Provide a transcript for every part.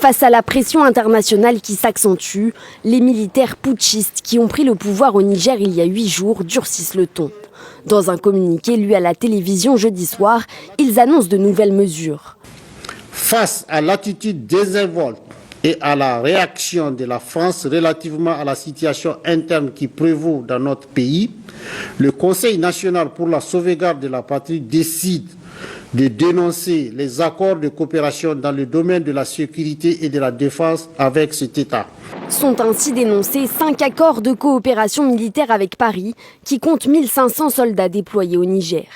Face à la pression internationale qui s'accentue, les militaires putschistes qui ont pris le pouvoir au Niger il y a 8 jours durcissent le ton. Dans un communiqué lu à la télévision jeudi soir, ils annoncent de nouvelles mesures. Face à l'attitude désinvolte et à la réaction de la France relativement à la situation interne qui prévaut dans notre pays, le Conseil national pour la sauvegarde de la patrie décide de dénoncer les accords de coopération dans le domaine de la sécurité et de la défense avec cet État. Sont ainsi dénoncés 5 accords de coopération militaire avec Paris qui comptent 1500 soldats déployés au Niger.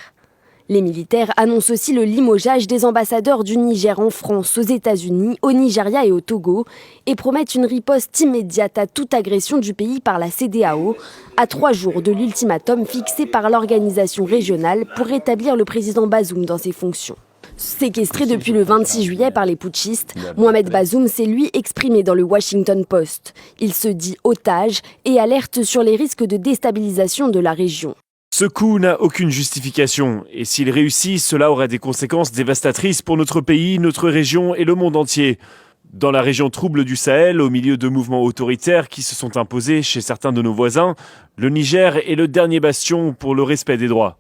Les militaires annoncent aussi le limogeage des ambassadeurs du Niger en France, aux États-Unis, au Nigeria et au Togo et promettent une riposte immédiate à toute agression du pays par la CEDEAO, à 3 jours de l'ultimatum fixé par l'organisation régionale pour rétablir le président Bazoum dans ses fonctions. Séquestré depuis le 26 juillet par les putschistes, Mohamed Bazoum s'est lui exprimé dans le Washington Post. Il se dit otage et alerte sur les risques de déstabilisation de la région. Ce coup n'a aucune justification et s'il réussit, cela aura des conséquences dévastatrices pour notre pays, notre région et le monde entier. Dans la région trouble du Sahel, au milieu de mouvements autoritaires qui se sont imposés chez certains de nos voisins, le Niger est le dernier bastion pour le respect des droits.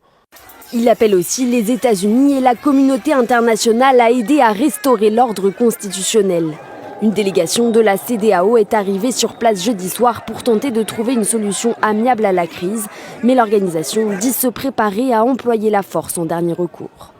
Il appelle aussi les États-Unis et la communauté internationale à aider à restaurer l'ordre constitutionnel. Une délégation de la CEDEAO est arrivée sur place jeudi soir pour tenter de trouver une solution amiable à la crise, mais l'organisation dit se préparer à employer la force en dernier recours.